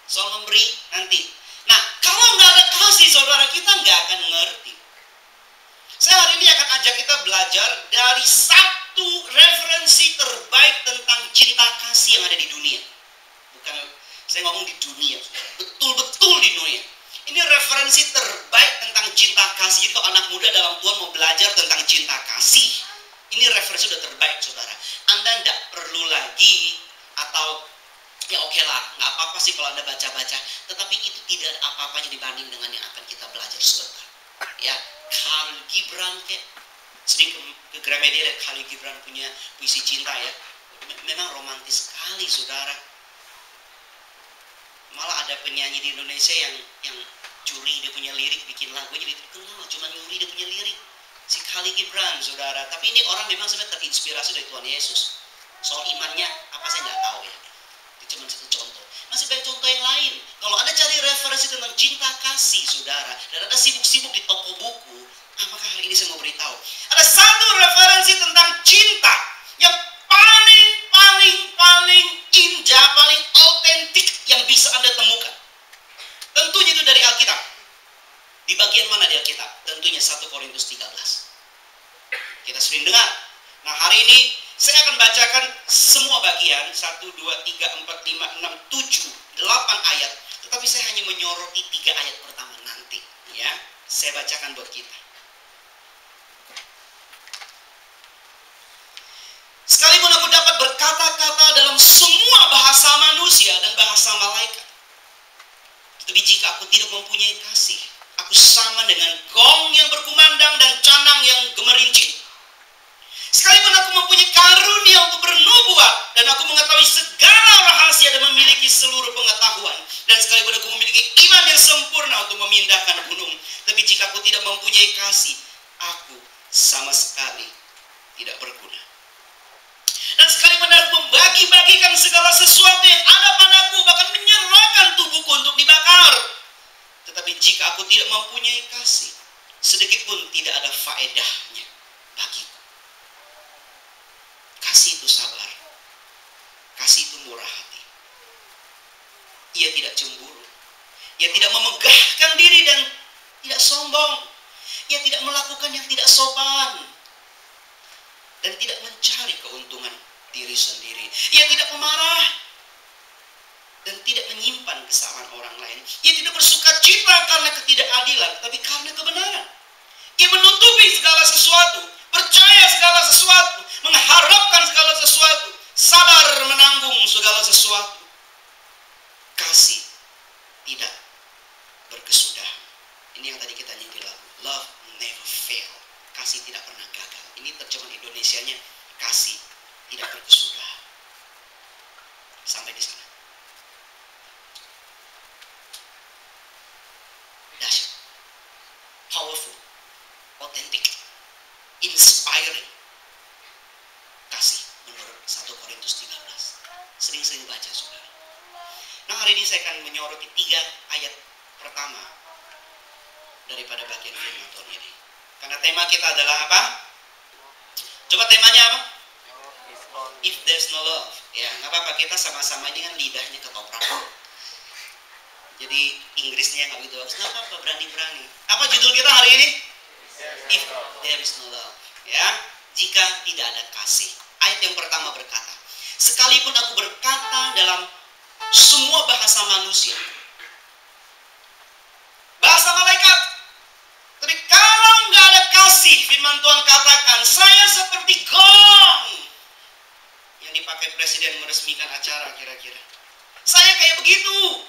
soal memberi nanti. Nah, kalau nggak ada kasih, saudara, kita nggak akan ngerti. Saya hari ini akan ajak kita belajar dari satu referensi terbaik tentang cinta kasih yang ada di dunia. Bukan, saya ngomong di dunia, saudara. Betul-betul di dunia. Ini referensi terbaik tentang cinta kasih. Jadi kalau anak muda dalam Tuhan mau belajar tentang cinta kasih, ini referensi sudah terbaik, saudara. Anda tidak perlu lagi, atau ya oke lah, nggak apa-apa sih kalau Anda baca-baca. Tetapi itu tidak ada apa-apanya dibanding dengan yang akan kita belajar sebentar. Ya, Khalil Gibran sering ke Gramedia lihat Khalil Gibran punya puisi cinta ya. Memang romantis sekali, saudara. Malah ada penyanyi di Indonesia yang curi dia punya lirik, bikin lagu jadi terkenal, cuma nyuri dia punya lirik. Si Khalil Gibran, saudara. Tapi ini orang memang sebenarnya terinspirasi dari Tuhan Yesus. Soal imannya apa saya nggak tahu ya. Itu cuma satu contoh. Masih banyak contoh yang lain. Kalau Anda cari referensi tentang cinta kasih, saudara, dan Anda sibuk-sibuk di toko buku, maka hari ini saya mau beritahu. Ada satu referensi tentang cinta yang paling indah, paling autentik yang bisa Anda temukan. Tentunya itu dari Alkitab. Di bagian mana di Alkitab? Tentunya 1 Korintus 13. Kita sering dengar. Nah, hari ini saya akan bacakan semua bagian 1, 2, 3, 4, 5, 6, 7, 8 ayat. Tetapi saya hanya menyoroti 3 ayat pertama nanti. Ya, saya bacakan buat kita. Sekalipun aku dapat berkata-kata dalam semua bahasa manusia dan bahasa malaikat, tetapi jika aku tidak mempunyai kasih, aku sama dengan gong yang berkumandang dan canang yang gemerincing. Sekalipun aku mempunyai karunia untuk bernubuat, dan aku mengetahui segala rahasia dan memiliki seluruh pengetahuan, dan sekalipun aku memiliki iman yang sempurna untuk memindahkan gunung, tapi jika aku tidak mempunyai kasih, aku sama sekali tidak berguna. Dan sekalipun aku membagi-bagikan segala sesuatu yang ada padaku, bahkan menyerahkan tubuhku untuk dibakar, tetapi jika aku tidak mempunyai kasih, sedikit pun tidak ada faedahnya bagiku. Kasih itu sabar. Kasih itu murah hati. Ia tidak cemburu. Ia tidak memegahkan diri dan tidak sombong. Ia tidak melakukan yang tidak sopan. Dan tidak mencari keuntungan diri sendiri. Ia tidak pemarah. Dan tidak menyimpan kesalahan orang lain. Ia tidak bersuka cita karena ketidakadilan, tapi karena kebenaran. Ia menutupi segala sesuatu, percaya segala sesuatu, mengharapkan segala sesuatu, sabar menanggung segala sesuatu. Kasih tidak berkesudahan. Ini yang tadi kita nyanyi lagu, love never fail. Kasih tidak pernah gagal. Ini terjemahan Indonesianya, kasih tidak berkesudahan. Sampai di sana. Dahsyat, powerful, authentic, inspiring. Kasih menurut 1 Korintus 13. Sering-sering baca, saudara. Nah, hari ini saya akan menyoroti 3 ayat pertama daripada bagian firman Tuhan ini. Karena tema kita adalah apa? Coba temanya apa? If there's no love. Ya, nggak apa-apa, kita sama-sama ini kan lidahnya ketoprak. Jadi Inggrisnya nggak begitu bagus. Nggak apa-apa, berani-berani. Apa judul kita hari ini? If there is no love. Ya, jika tidak ada kasih. Ayat yang pertama berkata, sekalipun aku berkata dalam semua bahasa manusia, bahasa malaikat, tapi kalau nggak ada kasih, firman Tuhan katakan, saya seperti gong yang dipakai presiden meresmikan acara kira-kira. Saya kayak begitu.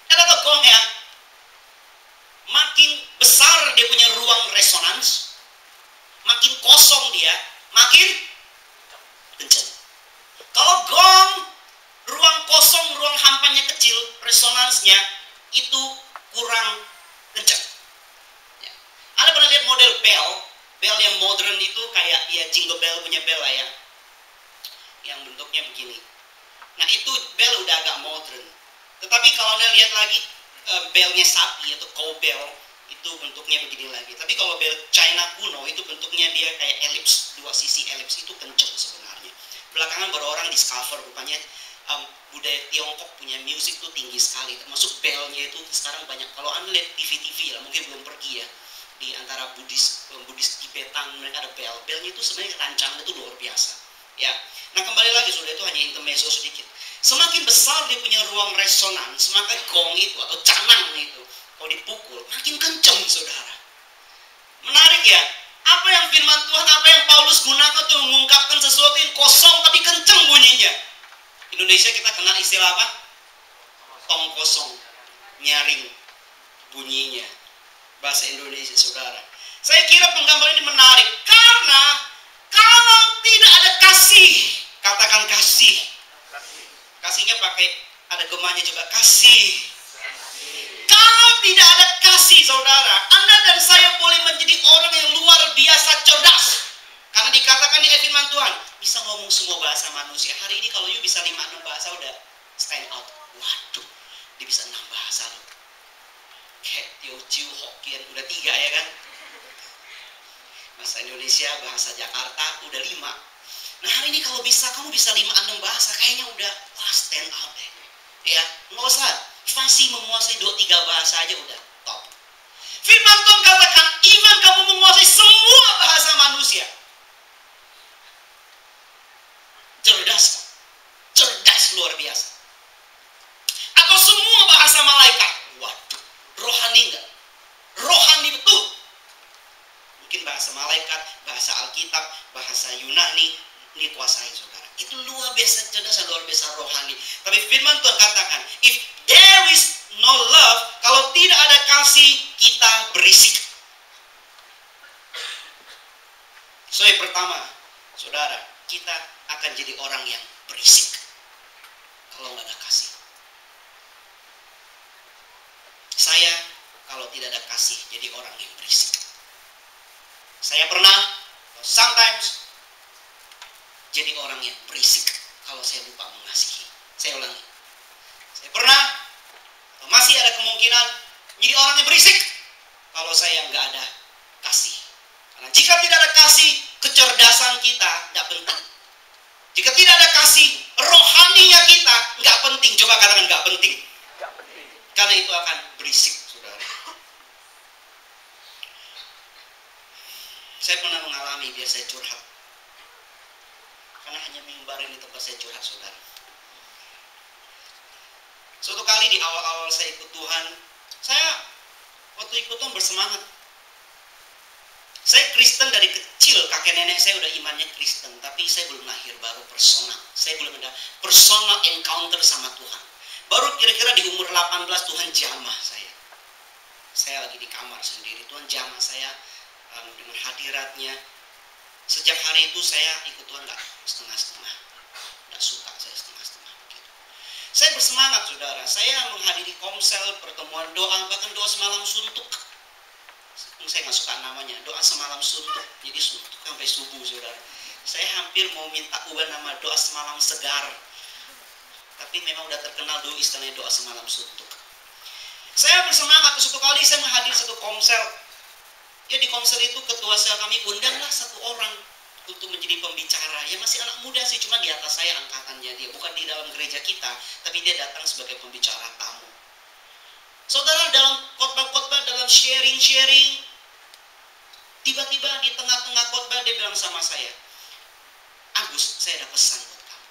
Ada apa gong ya? Makin besar dia punya ruang resonans, makin kosong dia, makin kencang. Kalau gong, ruang kosong, ruang hampanya kecil, resonansnya itu kurang kencang. Ya. Anda pernah lihat model bell? Bell yang modern itu kayak ya jingle bell punya bell lah ya, yang bentuknya begini. Nah itu bell udah agak modern. Tetapi kalau Anda lihat lagi belnya sapi atau cowbell itu bentuknya begini lagi. Tapi kalau bel China kuno itu bentuknya dia kayak elips, 2 sisi elips, itu kencang sebenarnya. Belakangan baru orang discover rupanya budaya Tiongkok punya musik tuh tinggi sekali, termasuk belnya itu sekarang banyak. Kalau Anda lihat TV lah, mungkin belum pergi ya, di antara Buddhis Tibetan mereka ada belnya itu sebenarnya rancangan itu luar biasa ya. Nah kembali lagi sudah, itu hanya intermezzo sedikit. Semakin besar dia punya ruang resonans, maka gong itu atau canang itu kalau dipukul makin kenceng saudara. Menarik ya, apa yang firman Tuhan, apa yang Paulus gunakan untuk mengungkapkan sesuatu yang kosong tapi kenceng bunyinya. Indonesia kita kenal istilah apa? Tong kosong, nyaring bunyinya. Bahasa Indonesia saudara. Saya kira penggambaran ini menarik karena kalau tidak ada kasih, katakan kasih. Kasihnya pakai ada gemanya juga, kasih. Kalau tidak ada kasih saudara, Anda dan saya boleh menjadi orang yang luar biasa cerdas. Karena dikatakan di firman Tuhan, bisa ngomong semua bahasa manusia. Hari ini kalau you bisa 5-6 bahasa udah stand out. Waduh, dia bisa 6 bahasa loh. Kayak Teochew, Hokkien udah 3 ya kan. Bahasa Indonesia, bahasa Jakarta udah 5. Nah hari ini kalau bisa, kamu bisa 5-6 bahasa, kayaknya udah wah stand out deh. Ya, nggak usah fasih menguasai 2-3 bahasa aja udah top. Firman Tuhan katakan, even kamu menguasai semua bahasa manusia, cerdas luar biasa. Atau semua bahasa malaikat, waduh, rohani enggak? Rohani betul. Mungkin bahasa malaikat, bahasa Alkitab, bahasa Yunani, ini kuasai saudara. Itu luar biasa cerdas, luar biasa rohani. Tapi firman Tuhan katakan, if there is no love, kalau tidak ada kasih, kita berisik. So yang pertama, saudara, kita akan jadi orang yang berisik kalau nggak ada kasih. Saya kalau tidak ada kasih jadi orang yang berisik. Saya pernah sometimes jadi orang yang berisik kalau saya lupa mengasihi. Saya ulangi, saya pernah masih ada kemungkinan jadi orang yang berisik kalau saya nggak ada kasih. Karena jika tidak ada kasih, kecerdasan kita nggak penting. Jika tidak ada kasih, rohaninya kita nggak penting. Coba katakan nggak penting. Karena itu akan berisik, saudara. Saya pernah mengalami, biar saya curhat. Karena hanya mimbar ini tempat saya curhat, saudara. Suatu kali di awal-awal saya ikut Tuhan, saya waktu ikut Tuhan bersemangat. Saya Kristen dari kecil, kakek nenek saya udah imannya Kristen, tapi saya belum lahir, baru personal. Saya belum ada personal encounter sama Tuhan. Baru kira-kira di umur 18 Tuhan jamah saya. Saya lagi di kamar sendiri, Tuhan jamah saya dengan hadiratnya. Sejak hari itu saya ikut Tuhan nggak setengah-setengah, nggak suka saya setengah-setengah begitu. Saya bersemangat saudara, saya menghadiri komsel, pertemuan doa, bahkan doa semalam suntuk. Saya nggak suka namanya, doa semalam suntuk, jadi suntuk sampai subuh saudara. Saya hampir mau minta ubah nama doa semalam segar, tapi memang udah terkenal dulu istilahnya doa semalam suntuk. Saya bersemangat, suatu kali saya menghadiri satu komsel. Ya di komsel itu ketua sel kami undanglah satu orang untuk menjadi pembicara. Ya masih anak muda sih, cuma di atas saya angkatannya dia. Bukan di dalam gereja kita, tapi dia datang sebagai pembicara tamu. Saudara, dalam khotbah-khotbah, dalam sharing-sharing, tiba-tiba di tengah-tengah khotbah dia bilang sama saya, Agus, saya ada pesan buat kamu.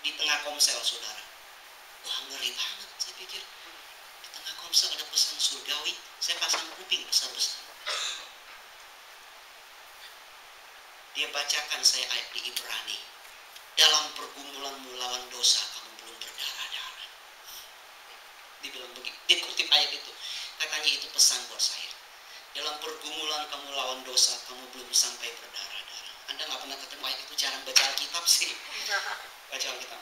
Di tengah komsel, saudara. Wah, ngeri banget, saya pikir. Di tengah komsel ada pesan surgawi. Saya pasang kuping besar-besar. Dia bacakan saya ayat di Ibrani. Dalam pergumulanmu lawan dosa, kamu belum berdarah-darah. Dia bilang begitu. Dia kutip ayat itu. Katanya itu pesan buat saya. Dalam pergumulan kamu lawan dosa, kamu belum sampai berdarah-darah. Anda nggak pernah ketemu ayat itu, jarang baca Alkitab sih. Baca Alkitab.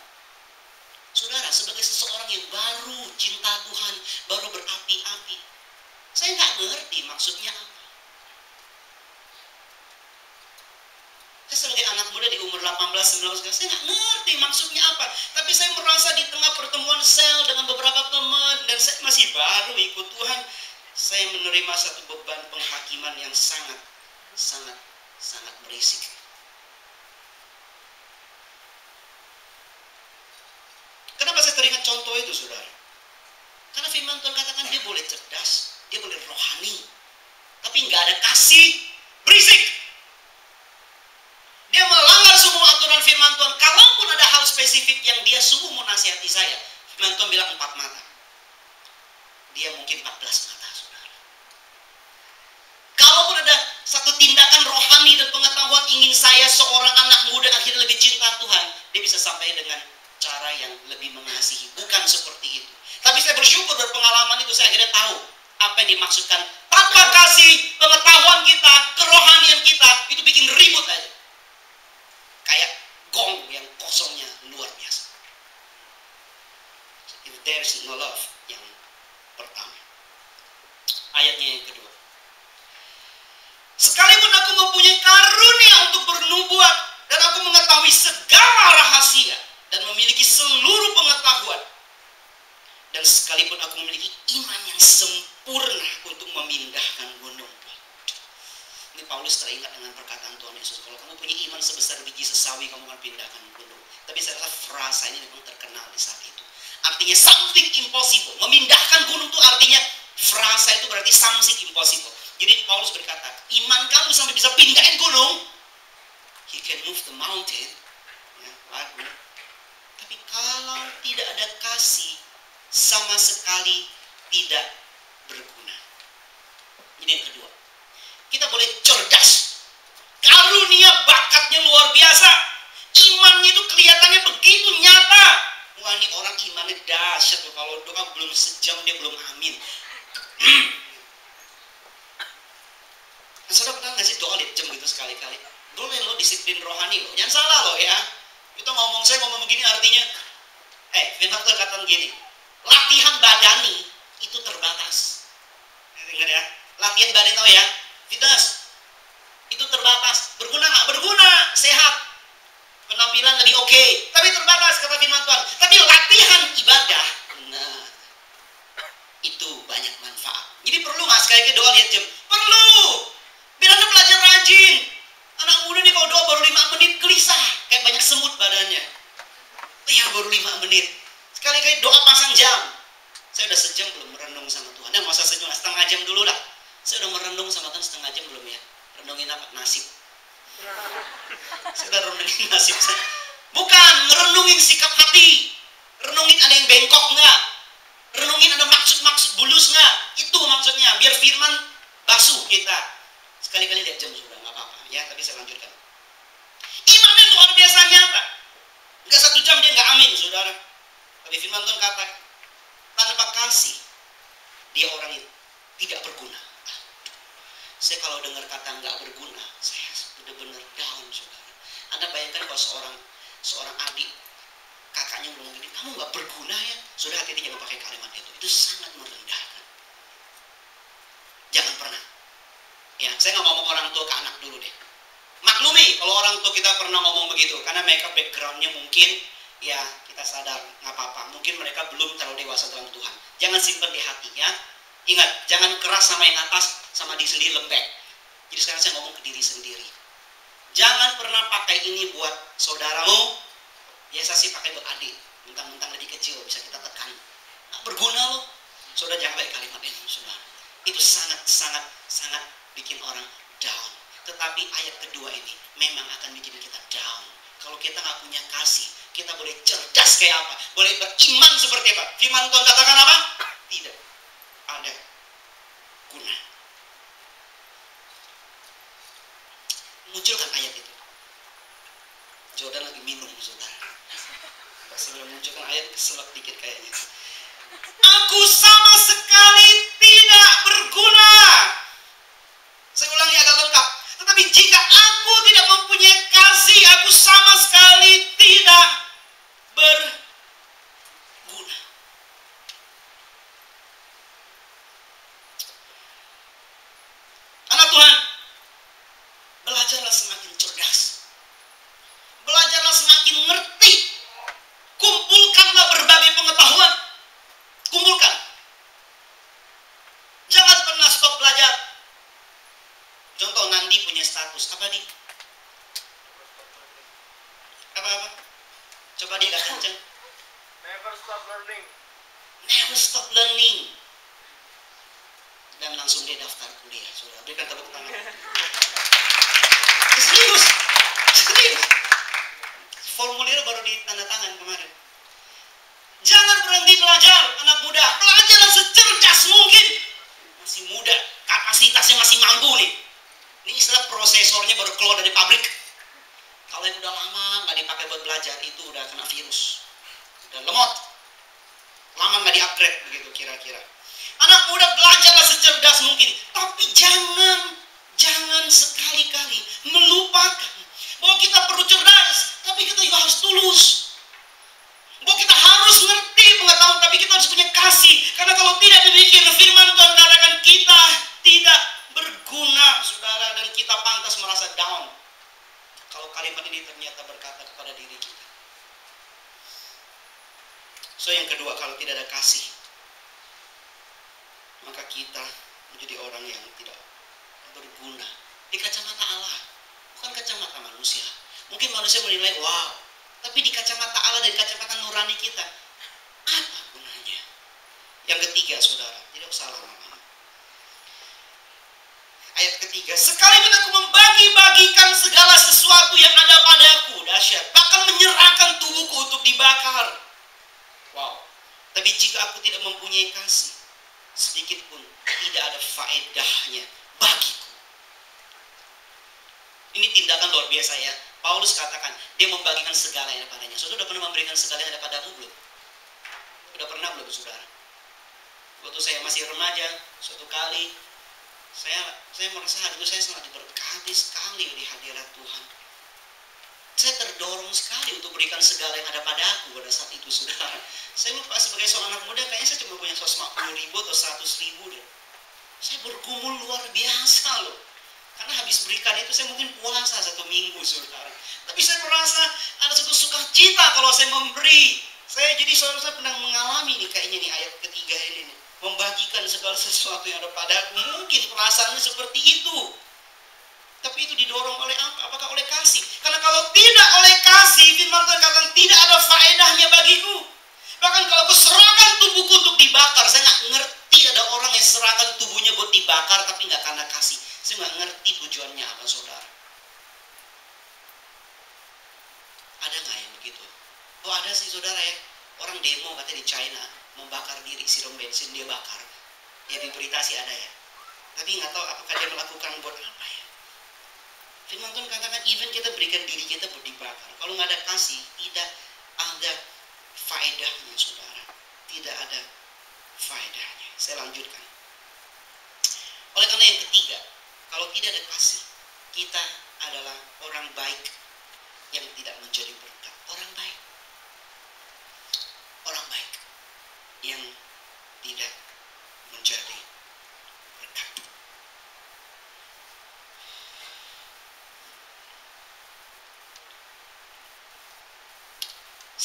Saudara, sebagai seseorang yang baru cinta Tuhan, baru berapi-api, saya nggak ngerti maksudnya apa. Saya sebagai anak muda di umur 18-19, saya nggak ngerti maksudnya apa. Tapi saya merasa di tengah pertemuan sel dengan beberapa teman, dan saya masih baru ikut Tuhan, saya menerima satu beban penghakiman yang sangat berisik. saya teringat contoh itu, saudara. Karena firman Tuhan katakan dia boleh cerdas, dia boleh rohani, tapi nggak ada kasih, berisik. Dia melanggar semua aturan firman Tuhan. Kalaupun ada hal spesifik yang dia sungguh mau nasihati saya, firman Tuhan bilang 4 mata. Dia mungkin 14 mata, saudara. Kalaupun ada satu tindakan rohani dan pengetahuan ingin saya seorang anak muda akhirnya lebih cinta Tuhan, dia bisa sampai dengan cara yang lebih mengasihi. Bukan seperti itu. Tapi saya bersyukur dari pengalaman itu, saya akhirnya tahu apa yang dimaksudkan. Tanpa kasih, pengetahuan kita, kerohanian kita, itu bikin ribut aja. Kayak gong yang kosongnya luar biasa. If there is no love, yang pertama. Ayatnya yang kedua. Sekalipun aku mempunyai karunia untuk bernubuat, dan aku mengetahui segala rahasia, dan memiliki seluruh pengetahuan, dan sekalipun aku memiliki iman yang sempurna untuk memindahkan gunung. Ini Paulus teringat dengan perkataan Tuhan Yesus. Kalau kamu punya iman sebesar biji sesawi, kamu akan pindahkan gunung. Tapi saya rasa frasa ini memang terkenal di saat itu. Artinya something impossible. Memindahkan gunung itu artinya, frasa itu berarti something impossible. Jadi Paulus berkata, iman kamu sampai bisa pindahin gunung. He can move the mountain. Ya, lagu. Tapi kalau tidak ada kasih, sama sekali tidak berguna. Ini yang kedua. Kita boleh cerdas. Karunia bakatnya luar biasa. Imannya itu kelihatannya begitu nyata. Wah, ini orang imannya dahsyat. Kalau doa belum sejam dia belum amin. Nah, saudara pernah nggak sih doa lihat jam gitu sekali-kali? Boleh lo disiplin rohani lo. Jangan salah lo ya. Kita saya ngomong begini artinya, firman Tuhan katakan gini. Latihan badani itu terbatas. Ingat ya, latihan badan tahu ya, fitness itu terbatas. Berguna nggak? Berguna, sehat, penampilan lebih oke. Tapi terbatas kata firman Tuhan. Tapi latihan ibadah, nah itu banyak manfaat. Jadi perlu nggak sekali lagi doa lihat jam? Perlu. Biar Anda belajar rajin. Anak muda nih kalau doa baru 5 menit gelisah, kayak banyak semut badannya. Ya baru 5 menit. Sekali-kali doa pasang jam. Saya udah sejam belum merenung sama Tuhan. Nah, masa sejam, setengah jam dulu lah. Saya udah merenung sama Tuhan setengah jam belum ya? Renungin apa? Nasib. Saya udah renungin nasib saya. Bukan, renungin sikap hati. Renungin ada yang bengkok nggak? Renungin ada maksud-maksud bulus nggak? Itu maksudnya, biar firman basuh kita. Sekali-kali lihat jam sudah, nggak apa-apa. Ya, tapi saya lanjutkan. Imannya luar biasa nyata. Nggak 1 jam dia nggak amin, saudara. Tapi firman Tuhan kata, tanpa kasih, dia orang yang tidak berguna. Saya kalau dengar kata nggak berguna, saya benar-benar down, saudara. Anda bayangkan kalau seorang adik, kakaknya ngomong gini, kamu nggak berguna ya? Sudah, hati-hati jangan pakai kalimat itu. Itu sangat merendahkan. Jangan pernah. Ya, saya nggak ngomong orang tua ke anak dulu deh. Maklumi kalau orang tua kita pernah ngomong begitu, karena mereka backgroundnya mungkin, ya kita sadar nggak apa-apa. Mungkin mereka belum terlalu dewasa dalam Tuhan. Jangan simpan di hati ya. Ingat, jangan keras sama yang atas, sama diri sendiri lembek. Jadi sekarang saya ngomong ke diri sendiri. Jangan pernah pakai ini buat saudaramu. Biasa sih pakai buat adik. Mentang-mentang lebih kecil bisa kita tekan. Nggak berguna loh. Saudara jangan pakai kalimat itu, saudara. Itu sangat bikin orang down. Tetapi ayat kedua ini memang akan bikin kita down. Kalau kita nggak punya kasih, kita boleh cerdas kayak apa? Boleh beriman seperti apa? Firman Tuhan katakan apa? Tidak ada guna. Munculkan ayat itu. Jordan lagi minum, saudara. Sebelum munculkan ayat, keselak dikit kayaknya. Aku sama sekali tidak berguna. Saya ulangi agak lengkap. Tetapi jika aku tidak mempunyai kasih, aku sama sekali tidak berguna. Anak Tuhan, belajarlah semakin cerdas. Belajarlah semakin ngerti. Kumpulkanlah berbagai pengetahuan. Kumpulkan. Jangan pernah stop belajar. Contoh, Nandi punya status. Apa, Di? Apa? Coba Di, gak kenceng. Never stop learning. Never stop learning. Dan langsung dia daftar kuliah. Saudara, berikan tepuk tangan. Serius. Formulir baru ditandatangan kemarin. Jangan berhenti belajar, anak muda. Belajarlah secerdas mungkin. Masih muda, kapasitasnya masih mampu nih. Ini istilah prosesornya baru keluar dari pabrik. Kalau yang udah lama nggak dipakai buat belajar, itu udah kena virus. Udah lemot. Lama nggak di-upgrade begitu kira-kira. Anak muda belajarlah secerdas mungkin. Tapi jangan sekali-kali melupakan bahwa kita perlu cerdas, tapi kita juga harus tulus. Bahwa kita harus ngerti pengetahuan, tapi kita harus punya kasih. Karena kalau tidak demikian, firman Tuhan katakan kita tidak berguna, saudara, dan kita pantas merasa down kalau kalimat ini ternyata berkata kepada diri kita. So yang kedua, kalau tidak ada kasih, maka kita menjadi orang yang tidak berguna di kacamata Allah, bukan kacamata manusia. Mungkin manusia menilai wow, tapi di kacamata Allah dan kacamata nurani kita, apa gunanya? Yang ketiga, saudara, tidak usah lama-lama. Ayat ketiga, sekalipun aku membagi-bagikan segala sesuatu yang ada padaku, dahsyat, bahkan menyerahkan tubuhku untuk dibakar. Wow, tapi jika aku tidak mempunyai kasih, sedikit pun tidak ada faedahnya bagiku. Ini tindakan luar biasa ya. Paulus katakan, dia membagikan segala yang ada padanya. Saudara sudah pernah memberikan segala yang ada padamu belum? Sudah pernah belum, saudara? Waktu saya masih remaja, suatu kali saya merasa hari itu saya sangat diberkati sekali di hadirat Tuhan. Saya terdorong sekali untuk berikan segala yang ada padaku pada saat itu, saudara. Saya lupa, sebagai seorang anak muda kayaknya saya cuma punya 150.000 atau 100.000 deh. Saya bergumul luar biasa loh. Karena habis berikan itu saya mungkin puasa 1 minggu, saudara. Tapi saya merasa ada satu sukacita kalau saya memberi. Saya jadi saudara pernah mengalami nih kayaknya nih ayat ketiga ini nih. Membagikan segala sesuatu yang ada padaku. Mungkin perasaannya seperti itu. Tapi itu didorong oleh apa? Apakah oleh kasih? Karena kalau tidak oleh kasih, firman Tuhan katakan tidak ada faedahnya bagiku. Bahkan kalau aku serahkan tubuhku untuk dibakar, saya nggak ngerti ada orang yang serahkan tubuhnya buat dibakar tapi nggak karena kasih. Saya nggak ngerti tujuannya apa, saudara. Ada nggak yang begitu? Oh ada sih, saudara ya. Orang demo katanya di China membakar diri, siram bensin dia bakar. Ya di berita sih ada ya. Tapi nggak tahu apakah dia melakukan buat apa ya. Firman Tuhan katakan even kita berikan diri kita buat dibakar, kalau nggak ada kasih, tidak ada faedahnya, saudara. Tidak ada faedahnya. Saya lanjutkan. Oleh karena yang ketiga, kalau tidak ada kasih, kita adalah orang baik yang tidak menjadi berkat. Orang baik. Orang baik yang tidak menjadi berkat.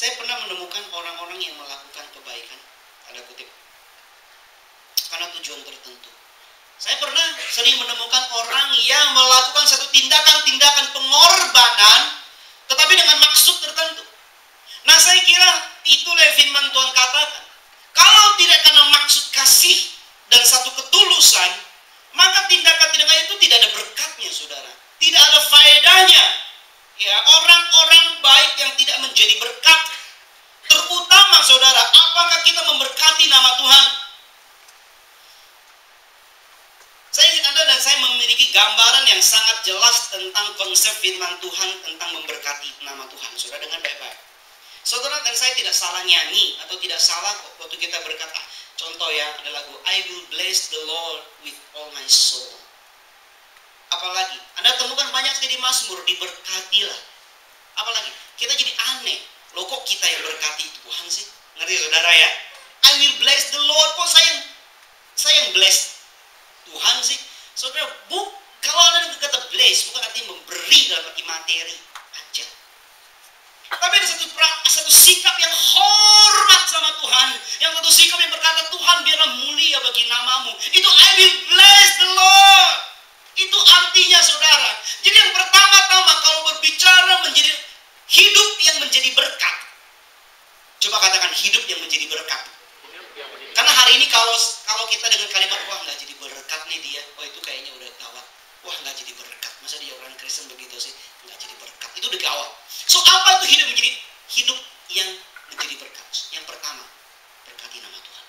Saya pernah menemukan orang-orang yang melakukan kebaikan, tanda kutip, karena tujuan tertentu. Saya pernah sering menemukan orang yang melakukan satu tindakan-tindakan pengorbanan, tetapi dengan maksud tertentu. Nah, saya kira itulah yang firman Tuhan katakan. Kalau tidak karena maksud kasih dan satu ketulusan, maka tindakan-tindakan itu tidak ada berkatnya, saudara. Tidak ada faedahnya. Ya, orang-orang baik yang tidak menjadi berkat. Terutama, saudara, apakah kita memberkati nama Tuhan? Saya ingin Anda dan saya memiliki gambaran yang sangat jelas tentang konsep firman Tuhan tentang memberkati nama Tuhan, saudara, dengan baik-baik. Saudara dan saya tidak salah nyanyi atau tidak salah waktu kita berkata, contoh ya, ada lagu I will bless the Lord with all my soul. Apalagi, Anda temukan banyak sekali Mazmur, diberkatilah. Apalagi, kita jadi aneh. Loh kok kita yang berkati Tuhan sih? Ngerti saudara ya? I will bless the Lord. Kok saya yang bless Tuhan sih? Saudara, kalau Anda kata bless, bukan artinya memberi dalam arti materi aja. Tapi ada satu sikap yang hormat sama Tuhan. Yang satu sikap yang berkata, Tuhan biarlah mulia bagi namamu. Itu I will bless the Lord. Itu artinya, saudara. Jadi yang pertama-tama kalau berbicara menjadi hidup yang menjadi berkat. Coba katakan hidup yang menjadi hari ini kalau kita dengan kalimat, wah nggak jadi berkat nih dia, oh itu kayaknya udah gawat. Wah nggak jadi berkat, masa dia orang Kristen begitu sih, nggak jadi berkat, itu udah gawat. So apa itu hidup yang menjadi berkat? Yang pertama, berkati nama Tuhan.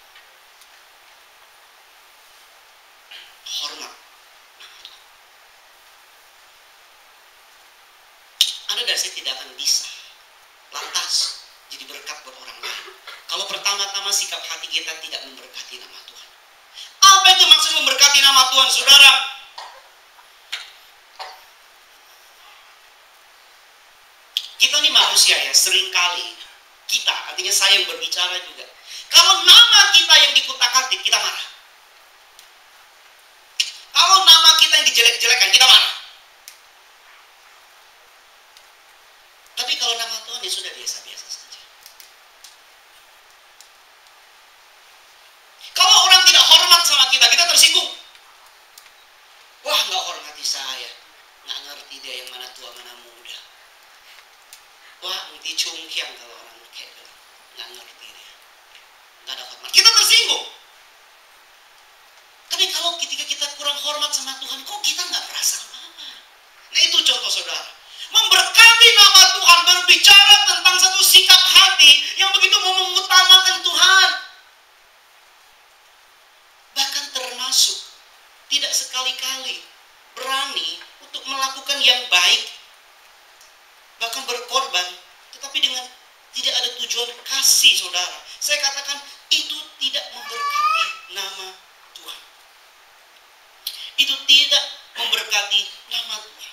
Hormat nama Tuhan. Anda dan saya tidak akan bisa lantas jadi berkat buat orang lain kalau pertama-tama sikap hati kita tidak memberkati nama Tuhan. Apa itu maksud memberkati nama Tuhan, saudara? Kita ini manusia ya, seringkali kita, artinya saya yang berbicara juga, kalau nama kita yang dikutak-atik, kita marah. Kalau nama kita yang dijelek-jelekan, kita marah. Tapi kalau nama Tuhan ya sudah biasa-biasa saja. Kalau orang tidak hormat sama kita, kita tersinggung. Wah, nggak hormati saya, nggak ngerti dia yang mana tua mana muda. Wah, nanti cungkiang kalau orang kayak gitu, nggak ngerti dia, nggak ada hormat. Kita tersinggung. Tapi kalau ketika kita kurang hormat sama Tuhan, kok kita nggak merasa apa-apa? Nah itu contoh saudara. Memberkati nama Tuhan berbicara tentang satu sikap hati yang begitu mengutamakan Tuhan. Bahkan termasuk tidak sekali-kali berani untuk melakukan yang baik, bahkan berkorban, tetapi dengan tidak ada tujuan kasih, saudara. Saya katakan itu tidak memberkati nama Tuhan. Itu tidak memberkati nama Tuhan.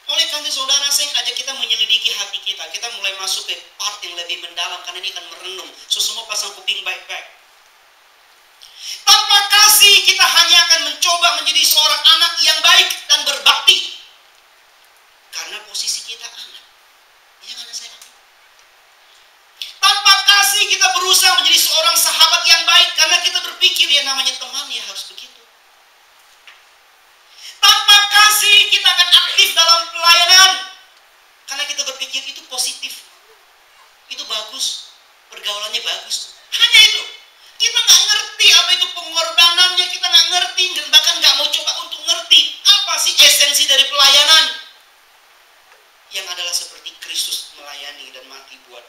Oleh karena saudara, saya ajak kita menyelidiki hati kita. Kita mulai masuk ke part yang lebih mendalam, karena ini akan merenung. So, semua pasang kuping baik-baik. Tanpa kasih, kita hanya akan mencoba menjadi seorang anak yang baik dan berbakti. Karena posisi kita anak. Iya kan saya? Tanpa kasih, kita berusaha menjadi seorang sahabat yang baik, karena kita berpikir ya namanya teman ya harus begitu. Tanpa kasih, kita akan aktif dalam pelayanan, karena kita berpikir itu positif, itu bagus, pergaulannya bagus. Hanya itu. Kita nggak ngerti apa itu pengorbanannya, kita nggak ngerti, dan bahkan nggak mau coba untuk ngerti apa sih esensi dari pelayanan, yang adalah seperti Kristus melayani dan mati buat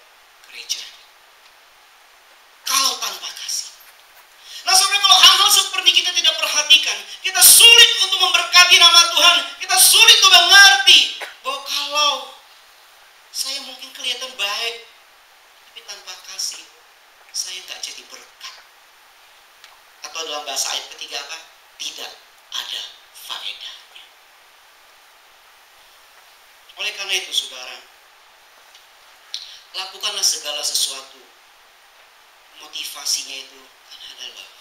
gereja. Kalau tanpa kasih. Nah saudara, kalau hal-hal seperti kita tidak perhatikan, kita sulit untuk memberkati nama Tuhan. Kita sulit untuk mengerti bahwa kalau saya mungkin kelihatan baik, tapi tanpa kasih, saya nggak jadi berkat. Atau dalam bahasa ayat ketiga apa? Tidak ada faedahnya. Oleh karena itu saudara, lakukanlah segala sesuatu. Motivasinya itu karena ada love.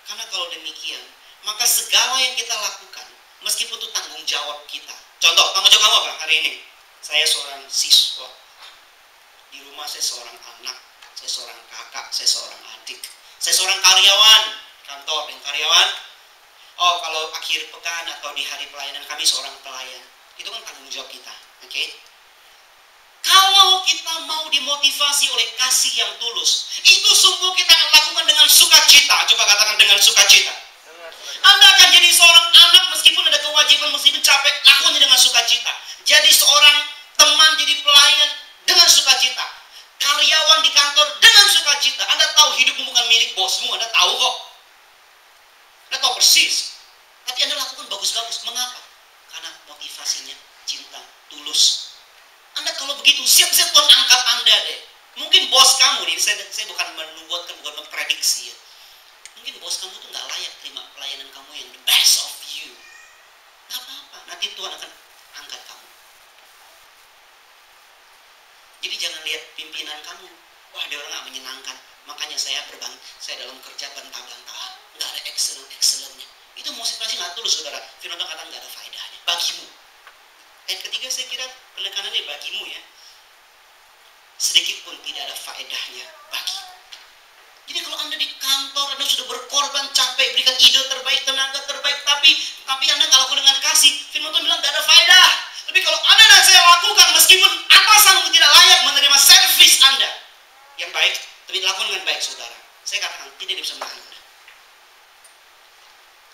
Karena kalau demikian, maka segala yang kita lakukan, meskipun itu tanggung jawab kita. Contoh, tanggung jawab kamu apa hari ini? Saya seorang siswa. Di rumah saya seorang anak, saya seorang kakak, saya seorang adik. Saya seorang karyawan kantor dan karyawan. Oh, kalau akhir pekan atau di hari pelayanan kami seorang pelayan. Itu kan tanggung jawab kita, oke? Kalau kita mau dimotivasi oleh kasih yang tulus, itu semua kita akan lakukan dengan sukacita. Coba katakan dengan sukacita. Anda akan jadi seorang anak meskipun ada kewajiban, meskipun capek, lakukannya dengan sukacita. Jadi seorang teman, jadi pelayan dengan sukacita. Karyawan di kantor dengan sukacita. Anda tahu hidupmu bukan milik bosmu, Anda tahu kok. Anda tahu persis. Tapi Anda lakukan bagus-bagus. Mengapa? Karena motivasinya cinta tulus. Anda kalau begitu, siap-siap Tuhan angkat Anda deh. Mungkin bos kamu nih, saya bukan menubuatkan, bukan memprediksi ya. Mungkin bos kamu tuh nggak layak terima pelayanan kamu yang the best of you. Nggak apa-apa, nanti Tuhan akan angkat kamu. Jadi jangan lihat pimpinan kamu, wah dia orang nggak menyenangkan, makanya saya dalam kerja bantah-bantahan, nggak ada excellent-excellentnya. Itu motivasi nggak tulus, saudara. Firman Tuhan kata nggak ada faedahnya bagimu. Ayat ketiga saya kira penekanannya bagimu ya. Sedikit pun tidak ada faedahnya bagimu. Jadi kalau Anda di kantor, Anda sudah berkorban, capek, berikan ide terbaik, tenaga terbaik, tapi Anda nggak lakukan dengan kasih, firman Tuhan bilang nggak ada faedah. Tapi kalau Anda dan saya lakukan, meskipun atasanmu tidak layak menerima servis Anda yang baik, tapi lakukan dengan baik, saudara. Saya katakan tidak bisa menahan Anda.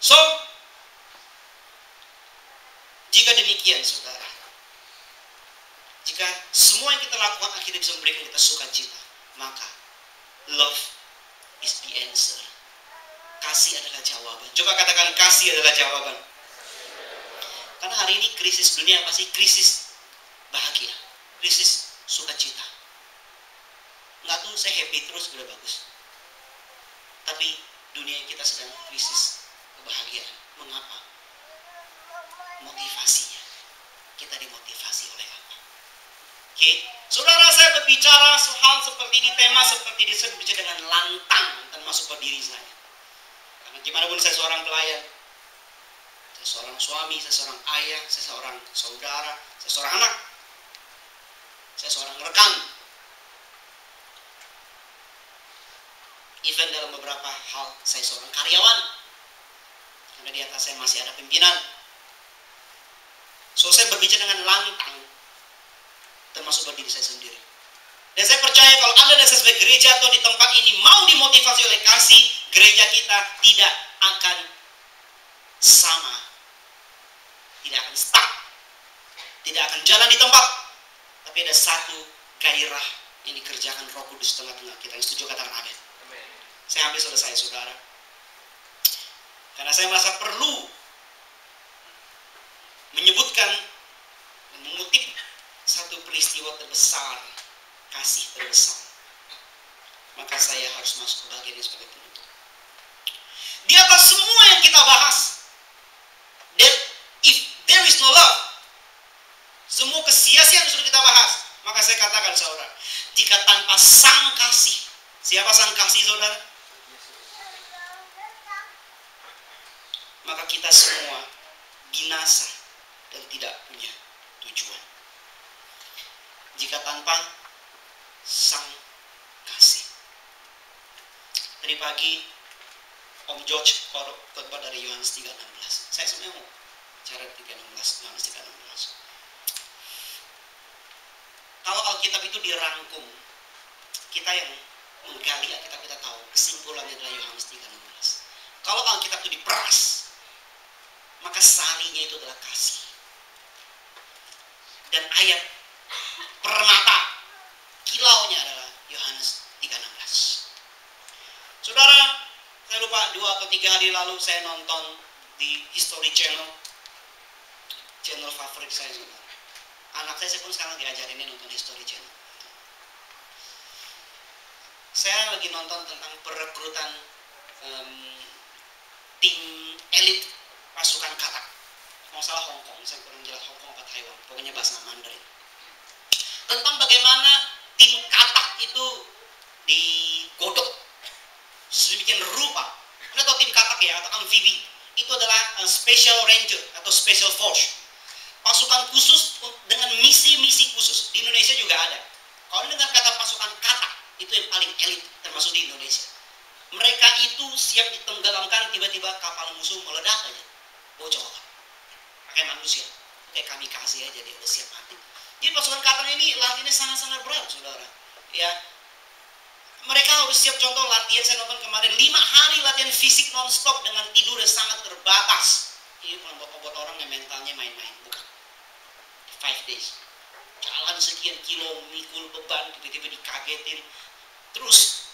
So, jika demikian saudara, jika semua yang kita lakukan akhirnya bisa memberikan kita sukacita, maka love is the answer. Kasih adalah jawaban. Coba katakan, kasih adalah jawaban. Karena hari ini krisis dunia apa sih? Krisis bahagia, krisis sukacita. Enggak tuh saya happy terus udah bagus. Tapi dunia kita sedang krisis kebahagiaan. Mengapa? Motivasinya. Kita dimotivasi oleh apa? Oke, saudara, saya berbicara hal seperti di tema seperti ini, saya berbicara dengan lantang dan masuk ke diri saya. Karena gimana pun saya seorang pelayan, saya seorang suami, saya seorang ayah, saya seorang saudara, saya seorang anak, saya seorang rekan. Even dalam beberapa hal, saya seorang karyawan. Karena di atas saya masih ada pimpinan. So, saya berbicara dengan lantang, termasuk berdiri saya sendiri. Dan saya percaya kalau Anda dan saya sebagai gereja atau di tempat ini mau dimotivasi oleh kasih, gereja kita tidak akan sama. Tidak akan stuck. Tidak akan jalan di tempat. Tapi ada satu gairah yang dikerjakan Roh Kudus tengah-tengah kita. Yang setuju katakan amin. Saya hampir selesai, saudara. Karena saya merasa perlu menyebutkan dan mengutip satu peristiwa terbesar, kasih terbesar. Maka saya harus masuk ke bagian ini sebagai penutup. Di atas semua yang kita bahas, if there is no love, semua kesia-siaan yang sudah kita bahas, maka saya katakan saudara, jika tanpa sang kasih, siapa sang kasih saudara? Maka kita semua binasa dan tidak punya tujuan. Jika tanpa sang kasih. Tadi pagi Om George khotbah dari Yohanes 3:16. Saya sebenarnya mau bicara 3:16, Yohanes 3:16. Kalau Alkitab itu dirangkum, kita yang menggali Alkitab kita tahu kesimpulannya adalah Yohanes 3:16. Kalau Alkitab itu diperas, maka sarinya itu adalah kasih. Dan ayat permata kilaunya adalah Yohanes 3:16. Saudara, saya lupa 2 atau 3 hari lalu saya nonton di History Channel favorit saya, saudara. Anak saya pun sekarang diajarinnya nonton History Channel. Saya lagi nonton tentang perekrutan tim elit pasukan katak. Kalau salah Hong Kong, saya kurang jelas Hong Kong atau Taiwan, pokoknya bahasa Mandarin. Tentang bagaimana tim katak itu digodok sedemikian rupa. Anda tahu tim katak ya, atau amfibi, itu adalah special ranger atau special force, pasukan khusus dengan misi-misi khusus. Di Indonesia juga ada. Kalau dengan kata pasukan katak, itu yang paling elit termasuk di Indonesia. Mereka itu siap ditenggelamkan tiba-tiba kapal musuh meledak aja, bocor, pakai manusia, kayak kamikaze aja, dia udah siap mati. Jadi pasukan katak ini latihannya sangat-sangat berat, saudara. Ya, mereka harus siap. Contoh latihan saya nonton kemarin, 5 hari latihan fisik non-stop dengan tidur yang sangat terbatas. Ini bukan buat orang yang mentalnya main-main, bukan. 5 days, jalan sekian kilo, mikul beban, tiba-tiba dikagetin. Terus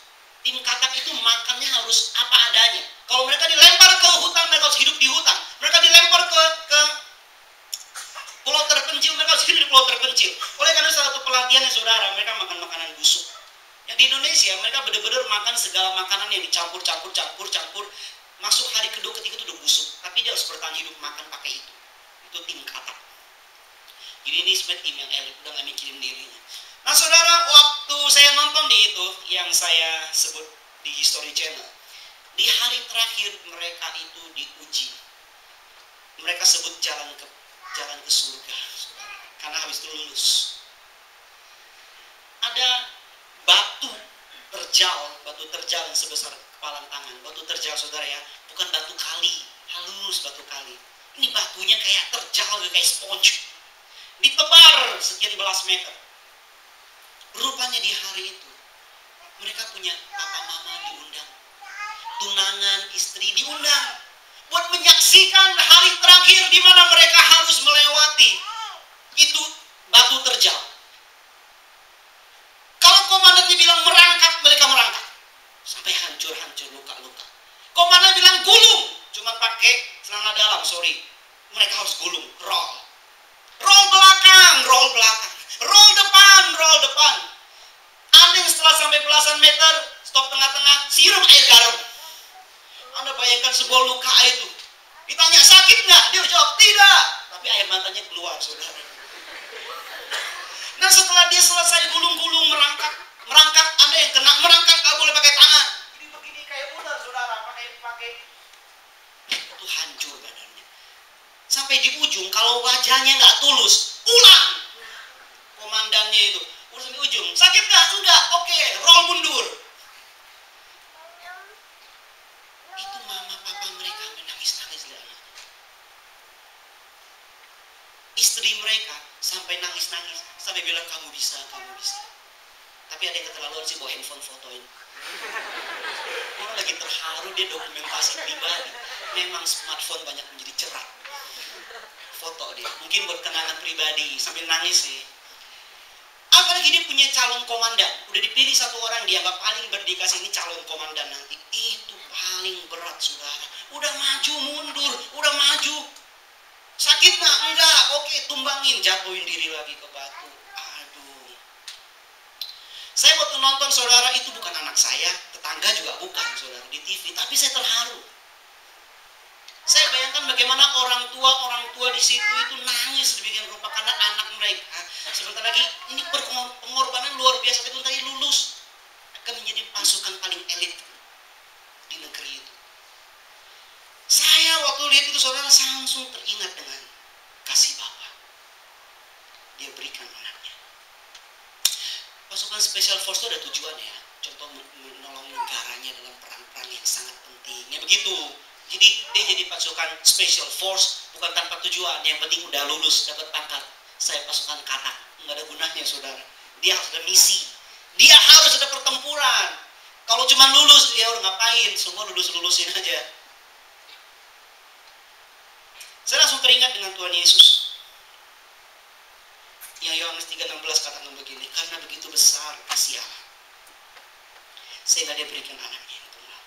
tim katak itu makannya harus apa adanya. Kalau mereka dilempar ke hutan, mereka harus hidup di hutan. Mereka dilempar ke pulau terpencil, mereka harus hidup di pulau terpencil. Oleh karena salah satu pelatihannya, saudara, mereka makan makanan busuk. Yang di Indonesia, mereka benar-benar makan segala makanan yang dicampur. Masuk hari kedua, ketiga itu udah busuk. Tapi dia harus bertahan hidup makan pakai itu. Itu tim katak. Jadi ini sebenarnya tim yang elit, udah gak mikirin dirinya. Nah saudara, waktu saya nonton di itu, yang saya sebut di History Channel, di hari terakhir mereka itu diuji. Mereka sebut jalan ke surga, saudara. Karena habis itu lulus. Ada batu terjal yang sebesar kepalan tangan. Batu terjal, saudara ya, bukan batu kali, halus batu kali. Ini batunya kayak terjal, kayak sponge. Ditebar sekian belas meter. Rupanya di hari itu mereka punya papa mama diundang. tunangan, istri diundang buat menyaksikan hari terakhir di mana mereka harus melewati itu batu terjal. Kalau komandannya bilang merangkak, mereka merangkak sampai hancur-hancur, luka-luka. Komandan bilang gulung, cuma pakai celana dalam, mereka harus gulung, roll belakang, roll depan. Ada yang setelah sampai belasan meter, stop tengah-tengah, siram air garam. Anda bayangkan sebuah luka itu. Ditanya sakit nggak? Dia jawab tidak. Tapi air matanya keluar, saudara. Nah setelah dia selesai gulung-gulung, merangkak, Anda yang kena merangkak nggak boleh pakai tangan. Jadi begini kayak ular, saudara. Pakai itu hancur badannya. Sampai di ujung, kalau wajahnya nggak tulus, ulang. Komandannya itu. Urusan di ujung, sakit nggak? Enggak, oke, roll mundur. Itu mama papa mereka menangis-nangis di anak. Istri mereka sampai nangis-nangis, sampai bilang kamu bisa. Tapi ada yang keterlaluan sih bawa handphone fotoin. Orang lagi terharu, dia dokumentasi pribadi. Memang smartphone banyak menjadi cerah. Foto dia, mungkin buat kenangan pribadi sambil nangis sih. Apalagi dia punya calon komandan, udah dipilih satu orang, dianggap paling berdikasi, ini calon komandan nanti. Itu paling berat, saudara. Udah maju mundur, udah maju. Sakit nggak? Enggak. Oke, tumbangin, jatuhin diri lagi ke batu. Aduh. Saya waktu nonton, saudara, itu bukan anak saya, tetangga juga bukan, saudara, di TV. Tapi saya terharu. Saya bayangkan bagaimana orang tua di situ itu nangis demikian rupa karena anak mereka. Sebentar lagi ini pengorbanan luar biasa, itu tadi lulus akan menjadi pasukan paling elit di negeri itu. Saya waktu lihat itu, saudara, langsung teringat dengan kasih Bapa. Dia berikan anaknya. Pasukan Special Force itu ada tujuan ya. Contoh menolong negaranya dalam perang-perang yang sangat penting. Ya begitu. Jadi dia jadi pasukan Special Force bukan tanpa tujuan. Yang penting udah lulus, dapat pangkat. Saya pasukan katak. Nggak ada gunanya, saudara. Dia harus ada misi. Dia harus ada pertempuran. Kalau cuma lulus, ya udah ngapain? Semua lulus-lulusin aja. Saya langsung teringat dengan Tuhan Yesus. Yang Yohanes 3:16 katakan begini, karena begitu besar kasih Allah, sehingga dia berikan anaknya yang tunggal,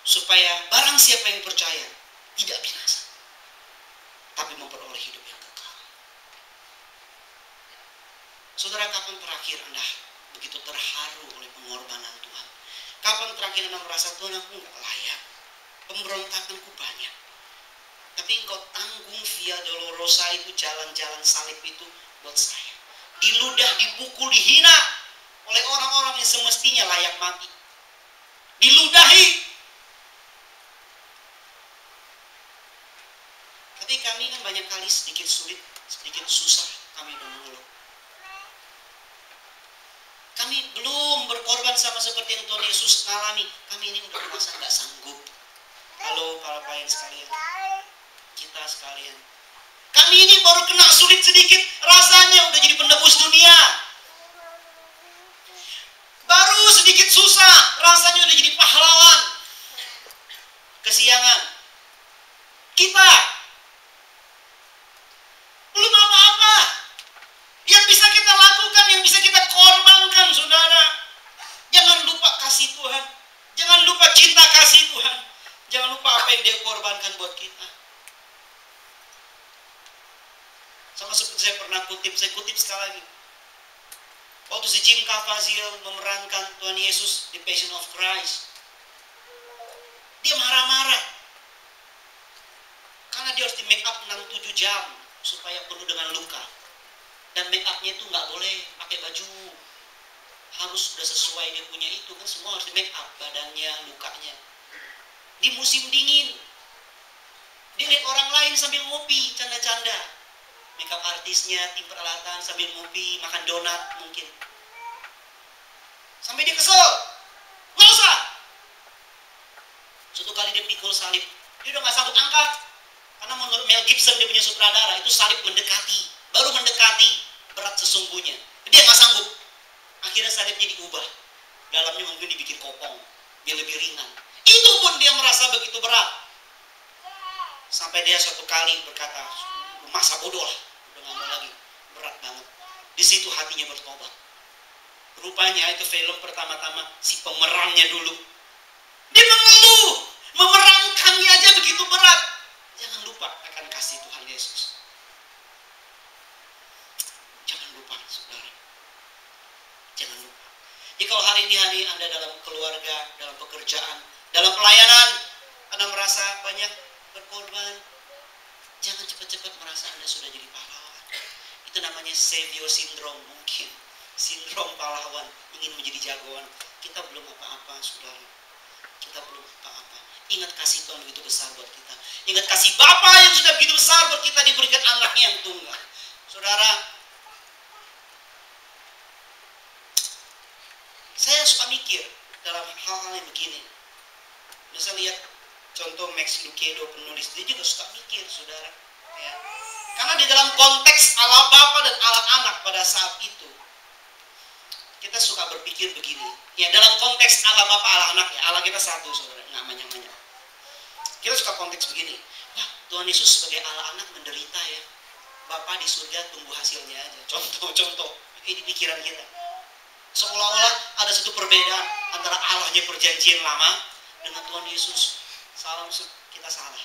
supaya barang siapa yang percaya tidak binasa, tapi memperoleh hidup yang kekal. Saudara, kapan terakhir Anda begitu terharu oleh pengorbanan Tuhan? Kapan terakhir Anda merasa, Tuhan, aku nggak layak, pemberontakanku banyak, tapi engkau tanggung via dolorosa itu, jalan-jalan salib itu buat saya. Diludah, dipukul, dihina oleh orang-orang yang semestinya layak mati. Diludahi. Tapi kami kan banyak kali sedikit sulit, sedikit susah kami mengeluh. Kami belum berkorban sama seperti yang Tuhan Yesus alami. Kami ini udah merasa nggak sanggup. Halo para pelayan sekalian, kita sekalian, kami ini baru kena sulit sedikit, rasanya udah jadi penebus dunia. Baru sedikit susah, rasanya udah jadi pahlawan. Kesiangan. Kita belum apa-apa. Yang bisa kita lakukan, yang bisa kita korbankan, saudara, jangan lupa kasih Tuhan. Jangan lupa cinta kasih Tuhan. Jangan lupa apa yang dia korbankan buat kita. Sama seperti saya pernah kutip, saya kutip sekali lagi. Waktu si Jim Caviezel memerankan Tuhan Yesus di Passion of Christ, dia marah-marah karena dia harus di make up 6-7 jam supaya penuh dengan luka. Dan make upnya itu nggak boleh pakai baju, harus sudah sesuai dia punya itu kan, semua harus di make up, badannya, lukanya. Di musim dingin, dia lihat orang lain sambil ngopi, canda-canda. Makeup artisnya, tim peralatan sambil ngopi, makan donat mungkin. Sampai dia kesel. Nggak usah. Suatu kali dia pikul salib. Dia udah nggak sanggup angkat. Karena menurut Mel Gibson, dia punya sutradara, itu salib mendekati. Baru mendekati berat sesungguhnya. Dia nggak sanggup. Akhirnya salibnya diubah. Dalamnya mungkin dibikin kopong. Dia lebih ringan. Itu pun dia merasa begitu berat. Sampai dia suatu kali berkata, masa bodoh lah, udah gak mau lagi, berat banget. Di situ hatinya bertobat. Rupanya itu film pertama-tama si pemerannya dulu. Dia mengeluh, memerankannya aja begitu berat. Jangan lupa akan kasih Tuhan Yesus. Jangan lupa, saudara. Jangan lupa. Jadi kalau hari ini Anda dalam keluarga, dalam pekerjaan, dalam pelayanan, Anda merasa banyak berkorban, jangan cepat-cepat merasa Anda sudah jadi pahlawan. Itu namanya savior syndrome mungkin. Sindrom pahlawan, ingin menjadi jagoan. Kita belum apa-apa, saudara. Kita belum apa-apa. Ingat kasih Tuhan begitu besar buat kita. Ingat kasih Bapa yang sudah begitu besar buat kita, diberikan anaknya yang tunggal. Saudara, saya suka mikir dalam hal-hal yang begini. Bisa lihat contoh Max Lucado, penulis, dia juga suka mikir, saudara. Ya. Karena di dalam konteks Allah Bapa dan Allah Anak pada saat itu, kita suka berpikir begini. Ya, dalam konteks Allah Bapa, Allah Anak, ya, Allah kita satu, saudara, nggak banyak-banyak. Kita suka konteks begini. Wah, Tuhan Yesus sebagai Allah Anak menderita ya. Bapa di surga tunggu hasilnya aja. Contoh. Ini pikiran kita. Seolah-olah ada satu perbedaan antara Allahnya perjanjian lama dengan Tuhan Yesus. Kita salah.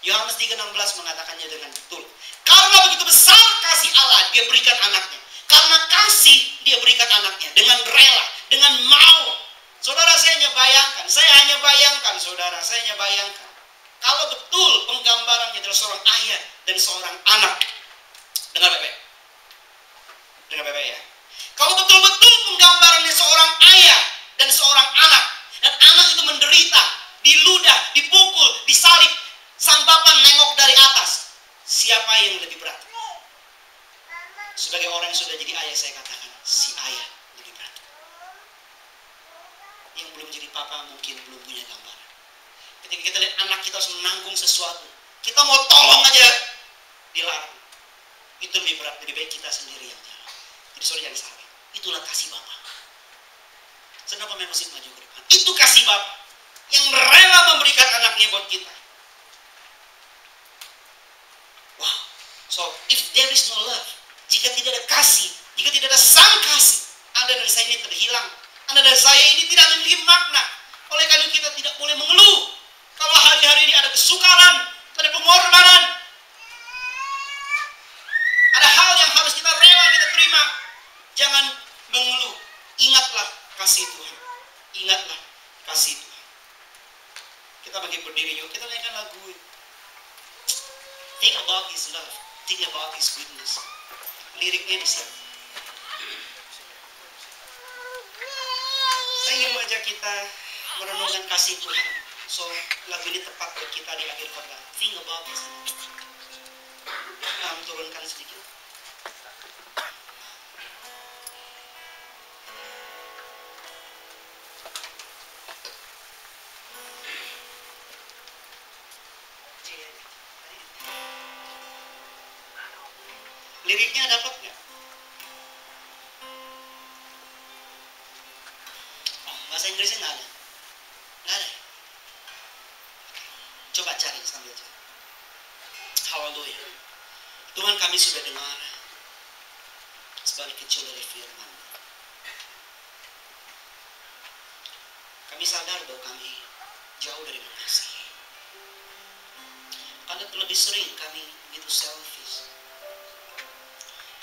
Yohanes 3:16 mengatakannya dengan betul. Karena begitu besar kasih Allah, dia berikan anaknya. Karena kasih, dia berikan anaknya. Dengan rela, dengan mau. Saudara, saya hanya bayangkan, saudara. Saya hanya bayangkan. Kalau betul penggambarannya adalah seorang ayah dan seorang anak. Dengar baik-baik. Dengar baik-baik ya. Kalau betul-betul penggambarannya seorang ayah dan seorang anak. Dan anak itu menderita, diludah, dipukul, disalib. Sang Bapa nengok dari atas. Siapa yang lebih berat? Sebagai orang yang sudah jadi ayah, saya katakan si ayah lebih berat. Yang belum jadi papa mungkin belum punya gambaran. Ketika kita lihat anak kita harus menanggung sesuatu, kita mau tolong aja dilarang. Itu lebih berat, lebih baik kita sendiri yang jalan. Jadi saudara jangan salah. Itulah kasih Bapa. Kenapa memang mesti maju ke depan? Itu kasih Bapa yang rela memberikan anaknya buat kita. Wow. So if there is no love, jika tidak ada kasih, jika tidak ada sang kasih, Anda dan saya ini terhilang. Anda dan saya ini tidak memiliki makna. Oleh karena itu kita tidak boleh mengeluh. Kalau hari-hari ini ada kesukaran, ada pengorbanan, ada hal yang harus kita rela kita terima. Jangan mengeluh. Ingatlah kasih Tuhan. Ingatlah kasih Tuhan. Kita bagi berdiri yuk. Kita nyanyikan lagu ini. Think about His love. Think about His goodness. Liriknya di sini. Saya ingin mengajak kita merenungkan kasih Tuhan. So, lagu ini tepat buat kita di akhir khotbah. Think about His love. Turunkan sedikit. Liriknya dapat nggak? Oh, bahasa Inggrisnya nggak ada? Nggak ada? Coba cari sambil cari. Haleluya. Tuhan, kami sudah dengar sebagai kecil dari firman. Kami sadar bahwa kami jauh dari mengasihi. Karena terlebih sering kami begitu selfish.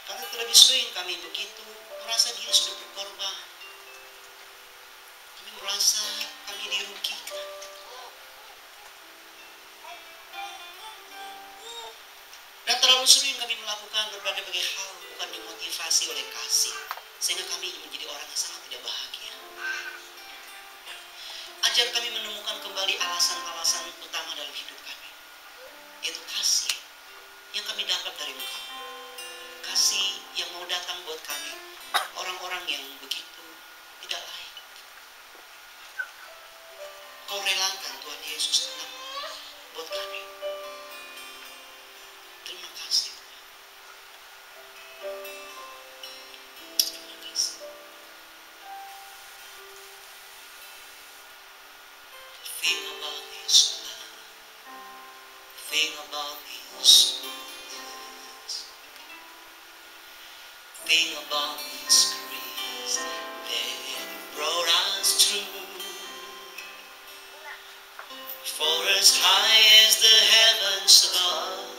Karena terlebih sering kami begitu merasa diri sudah berkorban. Kami merasa kami dirugikan. Dan terlalu sering kami melakukan berbagai hal bukan dimotivasi oleh kasih. Sehingga kami menjadi orang yang sangat tidak bahagia. Ajar kami menemukan kembali alasan-alasan utama dalam hidup kami. Yaitu kasih yang kami dapat dari Engkau. Kasih yang mau datang buat kami, orang-orang yang begitu tidak layak. Kau relakan Tuhan Yesus datang buat kami. Terima kasih Tuhan. Terima kasih. Think about His love. Think about His goodness. Think about His grace that brought us through. For as high as the heavens above,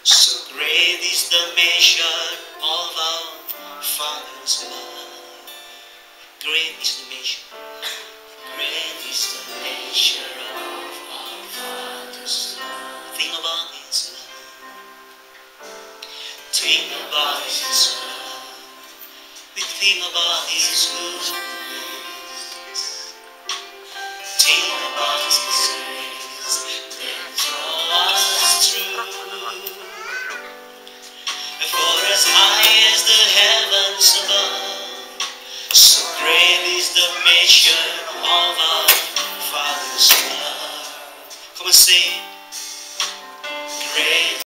so great is the measure of our Father's love. Great is the measure. Great is the measure of our Father's love. Think about His love. Think about His love. We think about His goodness. Think about His grace that draw us through. For as high as the heavens above, so great is the measure of our Father's love. Come and sing.